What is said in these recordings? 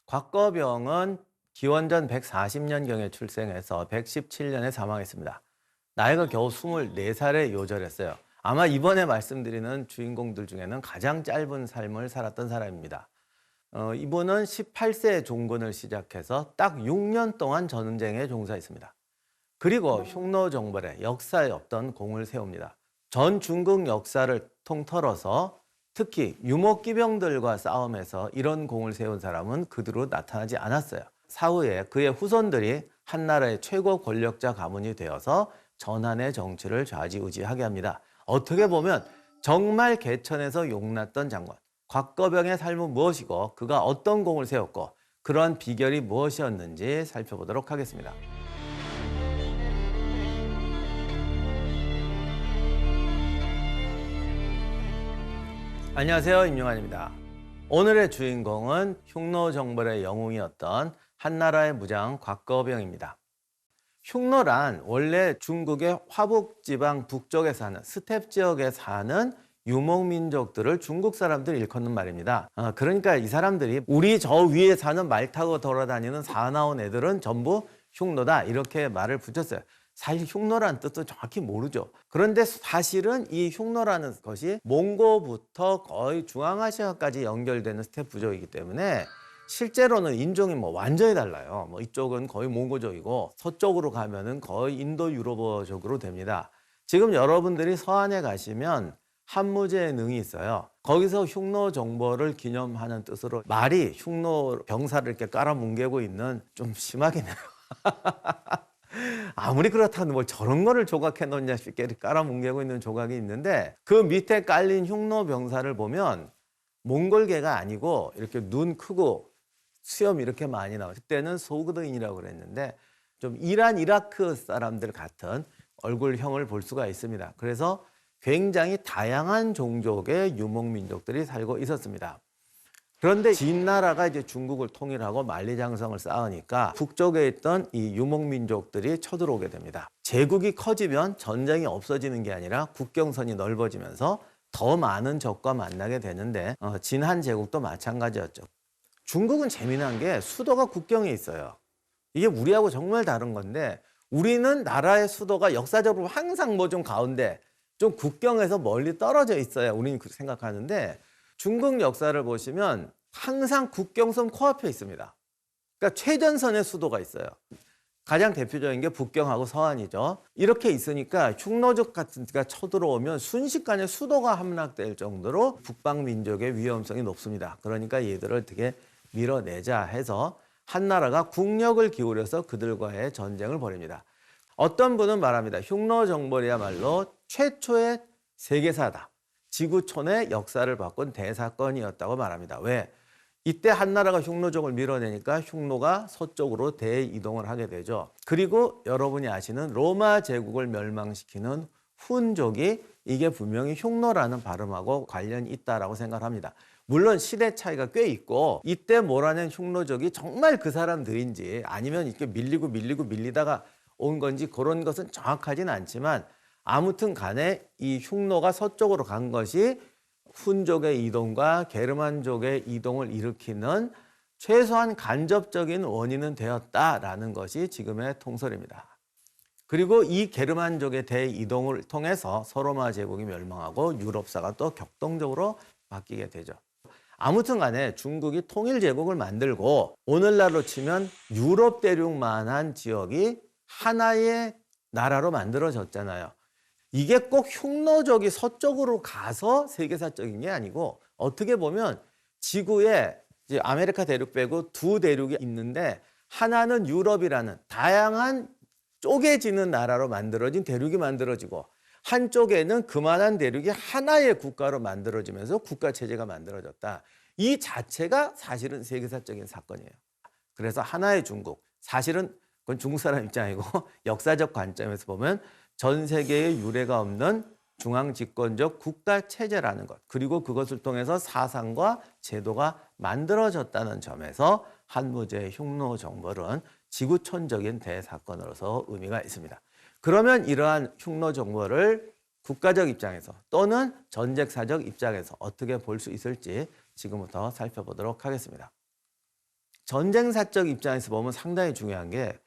곽거병은 기원전 140년경에 출생해서 117년에 사망했습니다. 나이가 겨우 24살에 요절했어요. 아마 이번에 말씀드리는 주인공들 중에는 가장 짧은 삶을 살았던 사람입니다. 이분은 18세에 종군을 시작해서 딱 6년 동안 전쟁에 종사했습니다. 그리고 흉노정벌에 역사에 없던 공을 세웁니다. 전 중국 역사를 통틀어서 특히 유목기병들과 싸움에서 이런 공을 세운 사람은 그대로 나타나지 않았어요. 사후에 그의 후손들이 한나라의 최고 권력자 가문이 되어서 전한의 정치를 좌지우지하게 합니다. 어떻게 보면 정말 개천에서 용났던 장관, 곽거병의 삶은 무엇이고 그가 어떤 공을 세웠고 그러한 비결이 무엇이었는지 살펴보도록 하겠습니다. 안녕하세요, 임용환입니다. 오늘의 주인공은 흉노정벌의 영웅이었던 한나라의 무장 곽거병입니다. 흉노란 원래 중국의 화북지방 북쪽에 사는 스텝 지역에 사는 유목민족들을 중국 사람들이 일컫는 말입니다. 그러니까 이 사람들이 우리 저 위에 사는 말 타고 돌아다니는 사나운 애들은 전부 흉노다 이렇게 말을 붙였어요. 사실 흉노라는 뜻도 정확히 모르죠. 그런데 사실은 이 흉노라는 것이 몽고부터 거의 중앙아시아까지 연결되는 스텝 부족이기 때문에 실제로는 인종이 완전히 달라요. 이쪽은 거의 몽고족이고 서쪽으로 가면은 거의 인도 유럽어족으로 됩니다. 지금 여러분들이 서안에 가시면 한무제의 능이 있어요. 거기서 흉노 정벌을 기념하는 뜻으로 말이 흉노 병사를 이렇게 깔아뭉개고 있는 좀 심하긴 해요. 아무리 그렇다도 뭘 저런 거를 조각해 놓냐 싶게 깔아뭉개고 있는 조각이 있는데 그 밑에 깔린 흉노 병사를 보면 몽골계가 아니고 이렇게 눈 크고 수염 이렇게 많이 나와요. 그때는 소그드인이라고 그랬는데 좀 이란, 이라크 사람들 같은 얼굴형을 볼 수가 있습니다. 그래서 굉장히 다양한 종족의 유목민족들이 살고 있었습니다. 그런데 진나라가 이제 중국을 통일하고 만리장성을 쌓으니까 북쪽에 있던 이 유목민족들이 쳐들어오게 됩니다. 제국이 커지면 전쟁이 없어지는 게 아니라 국경선이 넓어지면서 더 많은 적과 만나게 되는데 진한 제국도 마찬가지였죠. 중국은 재미난 게 수도가 국경에 있어요. 이게 우리하고 정말 다른 건데 우리는 나라의 수도가 역사적으로 항상 좀 가운데 좀 국경에서 멀리 떨어져 있어야 우리는 그렇게 생각하는데 중국 역사를 보시면 항상 국경선 코앞에 있습니다. 그러니까 최전선의 수도가 있어요. 가장 대표적인 게 북경하고 서안이죠. 이렇게 있으니까 흉노족 같은 데가 쳐들어오면 순식간에 수도가 함락될 정도로 북방 민족의 위험성이 높습니다. 그러니까 얘들을 어떻게 밀어내자 해서 한나라가 국력을 기울여서 그들과의 전쟁을 벌입니다. 어떤 분은 말합니다. 흉노정벌이야말로 최초의 세계사다. 지구촌의 역사를 바꾼 대사건이었다고 말합니다. 왜? 이때 한나라가 흉노족을 밀어내니까 흉노가 서쪽으로 대이동을 하게 되죠. 그리고 여러분이 아시는 로마 제국을 멸망시키는 훈족이 이게 분명히 흉노라는 발음하고 관련이 있다라고 생각합니다. 물론 시대 차이가 꽤 있고 이때 몰아낸 흉노족이 정말 그 사람들인지 아니면 이렇게 밀리다가 온 건지 그런 것은 정확하진 않지만 아무튼 간에 이 흉노가 서쪽으로 간 것이 훈족의 이동과 게르만족의 이동을 일으키는 최소한 간접적인 원인은 되었다라는 것이 지금의 통설입니다. 그리고 이 게르만족의 대이동을 통해서 서로마 제국이 멸망하고 유럽사가 또 격동적으로 바뀌게 되죠. 아무튼 간에 중국이 통일제국을 만들고 오늘날로 치면 유럽 대륙만한 지역이 하나의 나라로 만들어졌잖아요. 이게 꼭 흉노족이 서쪽으로 가서 세계사적인 게 아니고 어떻게 보면 지구에 이제 아메리카 대륙 빼고 두 대륙이 있는데 하나는 유럽이라는 다양한 쪼개지는 나라로 만들어진 대륙이 만들어지고 한쪽에는 그만한 대륙이 하나의 국가로 만들어지면서 국가체제가 만들어졌다. 이 자체가 사실은 세계사적인 사건이에요. 그래서 하나의 중국, 사실은 그건 중국 사람 입장이고 역사적 관점에서 보면 전 세계에 유례가 없는 중앙집권적 국가체제라는 것, 그리고 그것을 통해서 사상과 제도가 만들어졌다는 점에서 한무제의 흉노정벌은 지구촌적인 대사건으로서 의미가 있습니다. 그러면 이러한 흉노정벌을 국가적 입장에서 또는 전쟁사적 입장에서 어떻게 볼 수 있을지 지금부터 살펴보도록 하겠습니다. 전쟁사적 입장에서 보면 상당히 중요한 게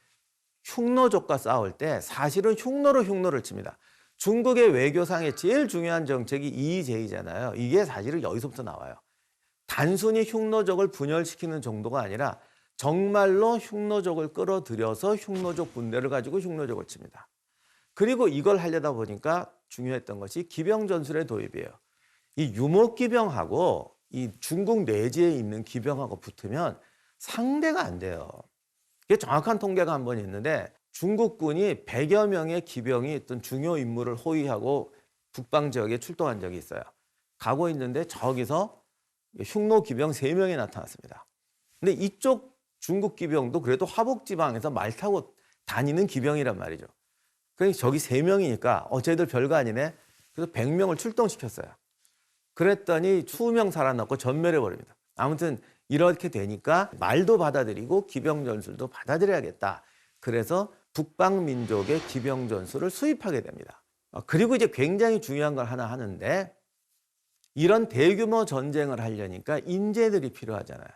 흉노족과 싸울 때 사실은 흉노로 흉노를 칩니다. 중국의 외교상의 제일 중요한 정책이 이의제의잖아요. 이게 사실은 여기서부터 나와요. 단순히 흉노족을 분열시키는 정도가 아니라 정말로 흉노족을 끌어들여서 흉노족 분대를 가지고 흉노족을 칩니다. 그리고 이걸 하려다 보니까 중요했던 것이 기병전술의 도입이에요. 이 유목기병하고 이 중국 내지에 있는 기병하고 붙으면 상대가 안 돼요. 이게 정확한 통계가 한 번 있는데 중국군이 100여 명의 기병이 어떤 중요 임무를 호위하고 북방 지역에 출동한 적이 있어요. 가고 있는데 저기서 흉노 기병 3명이 나타났습니다. 근데 이쪽 중국 기병도 그래도 화북지방에서 말 타고 다니는 기병이란 말이죠. 그러니까 저기 3명이니까 쟤들 별거 아니네. 그래서 100명을 출동시켰어요. 그랬더니 수명 살아남고 전멸해버립니다. 아무튼 이렇게 되니까 말도 받아들이고 기병 전술도 받아들여야겠다. 그래서 북방 민족의 기병 전술을 수입하게 됩니다. 그리고 이제 굉장히 중요한 걸 하나 하는데 이런 대규모 전쟁을 하려니까 인재들이 필요하잖아요.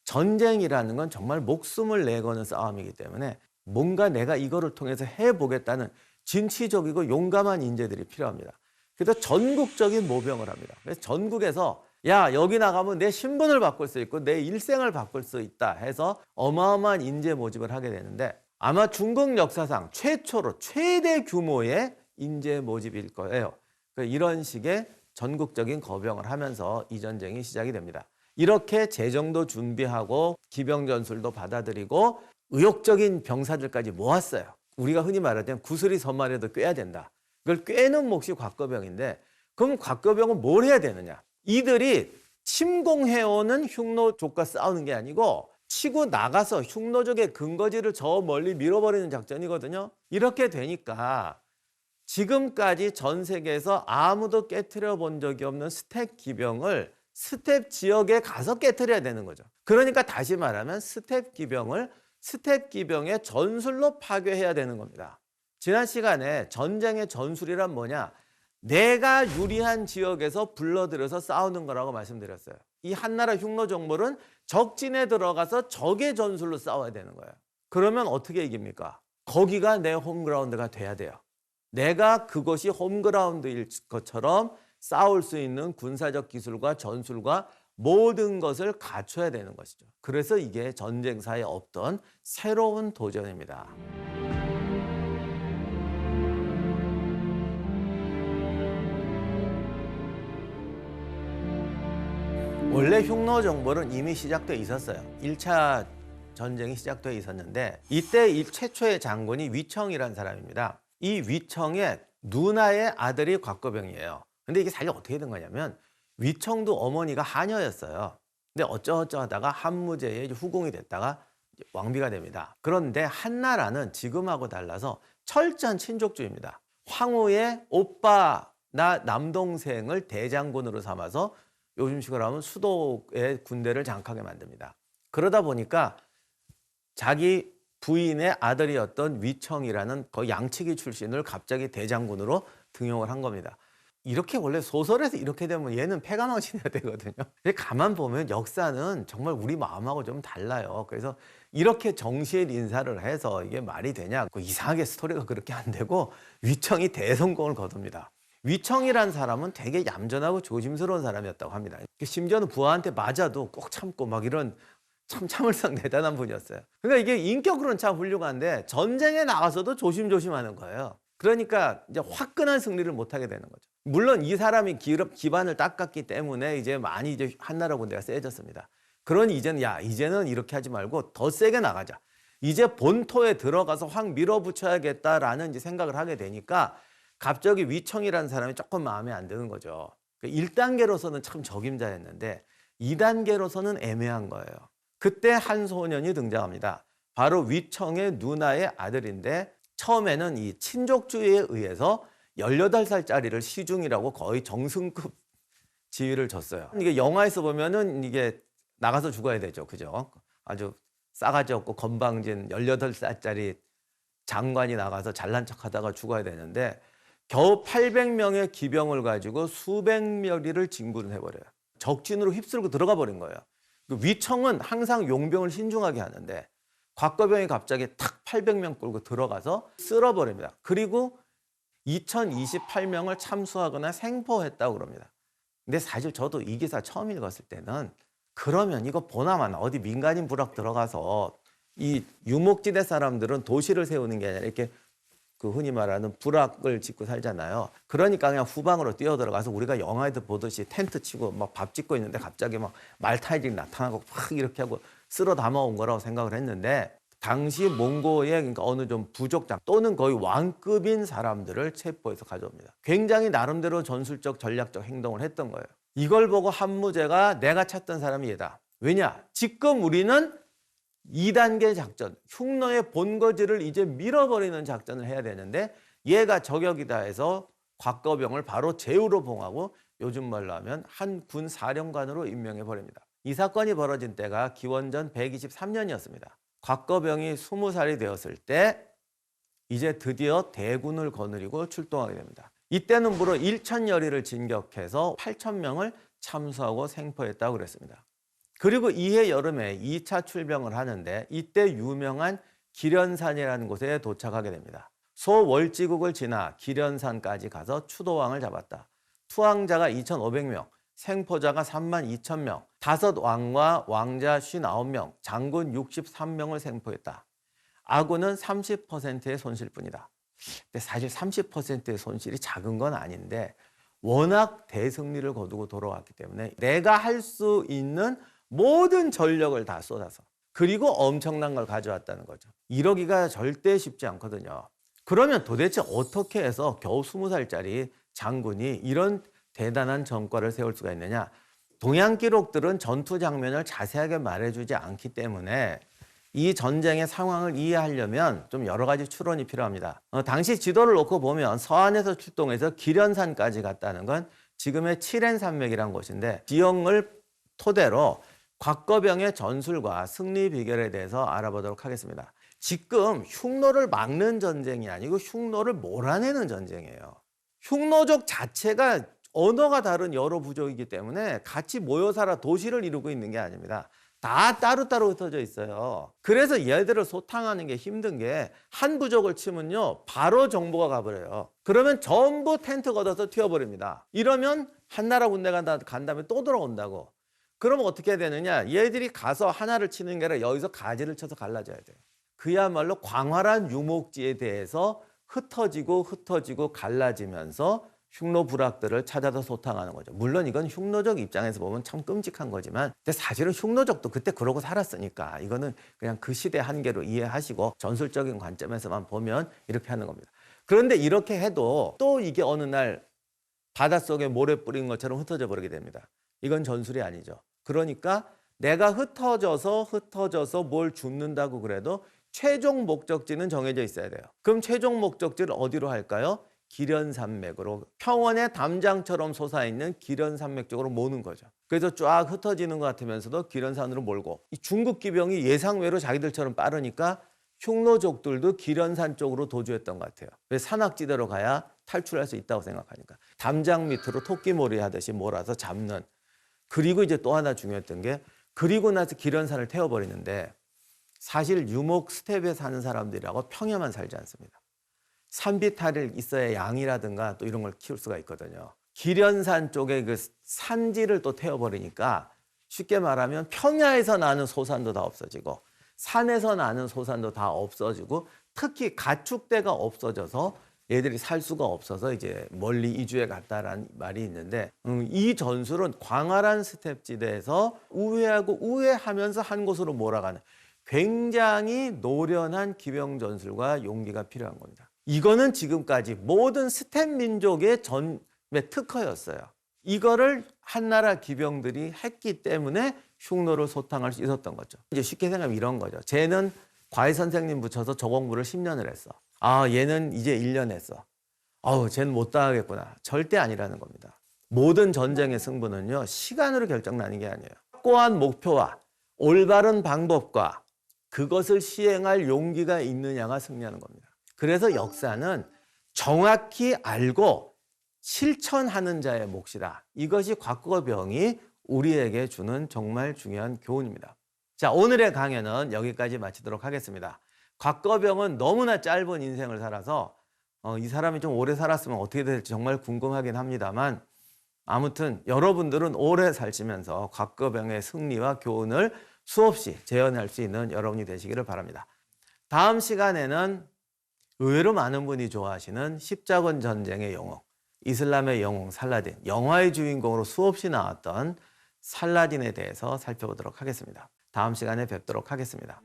전쟁이라는 건 정말 목숨을 내거는 싸움이기 때문에 뭔가 내가 이거를 통해서 해보겠다는 진취적이고 용감한 인재들이 필요합니다. 그래서 전국적인 모병을 합니다. 그래서 전국에서 야 여기 나가면 내 신분을 바꿀 수 있고 내 일생을 바꿀 수 있다 해서 어마어마한 인재 모집을 하게 되는데 아마 중국 역사상 최초로 최대 규모의 인재 모집일 거예요. 이런 식의 전국적인 거병을 하면서 이 전쟁이 시작이 됩니다. 이렇게 재정도 준비하고 기병 전술도 받아들이고 의욕적인 병사들까지 모았어요. 우리가 흔히 말할 땐 구슬이 선말에도 꿰야 된다. 그걸 꿰는 몫이 곽거병인데 그럼 곽거병은 뭘 해야 되느냐? 이들이 침공해오는 흉노족과 싸우는 게 아니고 치고 나가서 흉노족의 근거지를 저 멀리 밀어버리는 작전이거든요. 이렇게 되니까 지금까지 전 세계에서 아무도 깨트려 본 적이 없는 스텝 기병을 스텝 지역에 가서 깨트려야 되는 거죠. 그러니까 다시 말하면 스텝 기병의 전술로 파괴해야 되는 겁니다. 지난 시간에 전쟁의 전술이란 뭐냐? 내가 유리한 지역에서 불러들여서 싸우는 거라고 말씀드렸어요. 이 한나라 흉노족물은 적진에 들어가서 적의 전술로 싸워야 되는 거예요. 그러면 어떻게 이깁니까? 거기가 내 홈그라운드가 돼야 돼요. 내가 그것이 홈그라운드일 것처럼 싸울 수 있는 군사적 기술과 전술과 모든 것을 갖춰야 되는 것이죠. 그래서 이게 전쟁사에 없던 새로운 도전입니다. 원래 흉노정벌은 이미 시작되어 있었어요. 1차 전쟁이 시작되어 있었는데 이때 이 최초의 장군이 위청이라는 사람입니다. 이 위청의 누나의 아들이 곽거병이에요. 근데 이게 사실 어떻게 된 거냐면 위청도 어머니가 하녀였어요. 근데 어쩌어쩌 하다가 한무제의 후궁이 됐다가 왕비가 됩니다. 그런데 한나라는 지금하고 달라서 철저한 친족주의입니다. 황후의 오빠나 남동생을 대장군으로 삼아서 요즘식으로 하면 수도의 군대를 장악하게 만듭니다. 그러다 보니까 자기 부인의 아들이었던 위청이라는 거의 양치기 출신을 갑자기 대장군으로 등용을 한 겁니다. 이렇게 원래 소설에서 이렇게 되면 얘는 패가 망신해야 되거든요. 근데 가만 보면 역사는 정말 우리 마음하고 좀 달라요. 그래서 이렇게 정시일 인사를 해서 이게 말이 되냐? 이상하게 스토리가 그렇게 안 되고 위청이 대성공을 거둡니다. 위청이라는 사람은 되게 얌전하고 조심스러운 사람이었다고 합니다. 심지어는 부하한테 맞아도 꼭 참고 막 이런 참 참을성 대단한 분이었어요. 그러니까 이게 인격으로는 참 훌륭한데 전쟁에 나가서도 조심조심하는 거예요. 그러니까 이제 화끈한 승리를 못하게 되는 거죠. 물론 이 사람이 기반을 닦았기 때문에 이제 많이 이제 한나라 군대가 세졌습니다. 그러니 이제는 이렇게 하지 말고 더 세게 나가자. 이제 본토에 들어가서 확 밀어붙여야겠다라는 이제 생각을 하게 되니까 갑자기 위청이라는 사람이 조금 마음에 안 드는 거죠. 1단계로서는 참 적임자였는데 2단계로서는 애매한 거예요. 그때 한 소년이 등장합니다. 바로 위청의 누나의 아들인데 처음에는 이 친족주의에 의해서 18살짜리를 시중이라고 거의 정승급 지위를 줬어요. 이게 영화에서 보면은 이게 나가서 죽어야 되죠. 그죠? 아주 싸가지 없고 건방진 18살짜리 장관이 나가서 잘난 척 하다가 죽어야 되는데 겨우 800명의 기병을 가지고 수백 명을 진군을 해버려요. 적진으로 휩쓸고 들어가 버린 거예요. 그 위청은 항상 용병을 신중하게 하는데 곽거병이 갑자기 탁 800명 끌고 들어가서 쓸어버립니다. 그리고 2028명을 참수하거나 생포했다고 그럽니다. 근데 사실 저도 이 기사 처음 읽었을 때는 그러면 이거 보나마나 어디 민간인 부락 들어가서 이 유목지대 사람들은 도시를 세우는 게 아니라 이렇게 그 흔히 말하는 부락을 짓고 살잖아요. 그러니까 그냥 후방으로 뛰어들어가서 우리가 영화에도 보듯이 텐트 치고 막 밥 짓고 있는데 갑자기 막 말타이직 나타나고 막 이렇게 하고 쓸어 담아온 거라고 생각을 했는데 당시 몽고의 그러니까 어느 좀 부족장 또는 거의 왕급인 사람들을 체포해서 가져옵니다. 굉장히 나름대로 전술적 전략적 행동을 했던 거예요. 이걸 보고 한무제가 내가 찾던 사람이 얘다. 왜냐? 지금 우리는 2단계 작전, 흉노의 본거지를 이제 밀어버리는 작전을 해야 되는데 얘가 저격이다 해서 곽거병을 바로 제후로 봉하고 요즘 말로 하면 한 군 사령관으로 임명해버립니다. 이 사건이 벌어진 때가 기원전 123년이었습니다. 곽거병이 20살이 되었을 때 이제 드디어 대군을 거느리고 출동하게 됩니다. 이때는 무려 1,000여리를 진격해서 8,000명을 참수하고 생포했다고 그랬습니다. 그리고 이해 여름에 2차 출병을 하는데 이때 유명한 기련산이라는 곳에 도착하게 됩니다. 소월지국을 지나 기련산까지 가서 추도왕을 잡았다. 투항자가 2,500명, 생포자가 32,000명, 5왕과 왕자 59명, 장군 63명을 생포했다. 아군은 30%의 손실뿐이다. 근데 사실 30%의 손실이 작은 건 아닌데 워낙 대승리를 거두고 돌아왔기 때문에 내가 할 수 있는 모든 전력을 다 쏟아서 그리고 엄청난 걸 가져왔다는 거죠. 이러기가 절대 쉽지 않거든요. 그러면 도대체 어떻게 해서 겨우 20살짜리 장군이 이런 대단한 전과를 세울 수가 있느냐? 동양 기록들은 전투 장면을 자세하게 말해주지 않기 때문에 이 전쟁의 상황을 이해하려면 좀 여러 가지 추론이 필요합니다. 당시 지도를 놓고 보면 서안에서 출동해서 기련산까지 갔다는 건 지금의 칠hen산맥이라는 곳인데 지형을 토대로 곽거병의 전술과 승리 비결에 대해서 알아보도록 하겠습니다. 지금 흉노를 막는 전쟁이 아니고 흉노를 몰아내는 전쟁이에요. 흉노족 자체가 언어가 다른 여러 부족이기 때문에 같이 모여 살아 도시를 이루고 있는 게 아닙니다. 다 따로따로 흩어져 있어요. 그래서 얘들을 소탕하는 게 힘든 게 한 부족을 치면요 바로 정보가 가버려요. 그러면 전부 텐트 걷어서 튀어버립니다. 이러면 한나라 군대가 간 다음에 또 돌아온다고. 그러면 어떻게 해야 되느냐? 얘들이 가서 하나를 치는 게 아니라 여기서 가지를 쳐서 갈라져야 돼요. 그야말로 광활한 유목지에 대해서 흩어지고 갈라지면서 흉노 부락들을 찾아서 소탕하는 거죠. 물론 이건 흉노족 입장에서 보면 참 끔찍한 거지만 근데 사실은 흉노족도 그때 그러고 살았으니까 이거는 그냥 그 시대 한계로 이해하시고 전술적인 관점에서만 보면 이렇게 하는 겁니다. 그런데 이렇게 해도 또 이게 어느 날 바닷속에 모래 뿌린 것처럼 흩어져 버리게 됩니다. 이건 전술이 아니죠. 그러니까 내가 흩어져서 뭘 줍는다고 그래도 최종 목적지는 정해져 있어야 돼요. 그럼 최종 목적지를 어디로 할까요? 기련산맥으로 평원의 담장처럼 솟아있는 기련산맥 쪽으로 모는 거죠. 그래서 쫙 흩어지는 것 같으면서도 기련산으로 몰고 이 중국 기병이 예상외로 자기들처럼 빠르니까 흉노족들도 기련산 쪽으로 도주했던 것 같아요. 왜 산악지대로 가야 탈출할 수 있다고 생각하니까 담장 밑으로 토끼몰이 하듯이 몰아서 잡는. 그리고 이제 또 하나 중요했던 게 그리고 나서 기련산을 태워버리는데 사실 유목 스텝에 사는 사람들이라고 평야만 살지 않습니다. 산비탈이 있어야 양이라든가 또 이런 걸 키울 수가 있거든요. 기련산 쪽에 그 산지를 또 태워버리니까 쉽게 말하면 평야에서 나는 소산도 다 없어지고 산에서 나는 소산도 다 없어지고 특히 가축대가 없어져서 얘들이 살 수가 없어서 이제 멀리 이주해 갔다라는 말이 있는데 이 전술은 광활한 스텝지대에서 우회하고 우회하면서 한 곳으로 몰아가는 굉장히 노련한 기병 전술과 용기가 필요한 겁니다. 이거는 지금까지 모든 스텝 민족의 전의 특허였어요. 이거를 한나라 기병들이 했기 때문에 흉노를 소탕할 수 있었던 거죠. 이제 쉽게 생각하면 이런 거죠. 쟤는 과외 선생님 붙여서 저 공부를 10년을 했어. 아, 얘는 이제 1년 했어. 쟤는 못 당하겠구나. 절대 아니라는 겁니다. 모든 전쟁의 승부는요, 시간으로 결정나는 게 아니에요. 확고한 목표와 올바른 방법과 그것을 시행할 용기가 있느냐가 승리하는 겁니다. 그래서 역사는 정확히 알고 실천하는 자의 몫이다. 이것이 곽거병이 우리에게 주는 정말 중요한 교훈입니다. 자, 오늘의 강연은 여기까지 마치도록 하겠습니다. 곽거병은 너무나 짧은 인생을 살아서 이 사람이 좀 오래 살았으면 어떻게 될지 정말 궁금하긴 합니다만, 아무튼 여러분들은 오래 살시면서 곽거병의 승리와 교훈을 수없이 재현할 수 있는 여러분이 되시기를 바랍니다. 다음 시간에는 의외로 많은 분이 좋아하시는 십자군 전쟁의 영웅, 이슬람의 영웅 살라딘, 영화의 주인공으로 수없이 나왔던 살라딘에 대해서 살펴보도록 하겠습니다. 다음 시간에 뵙도록 하겠습니다.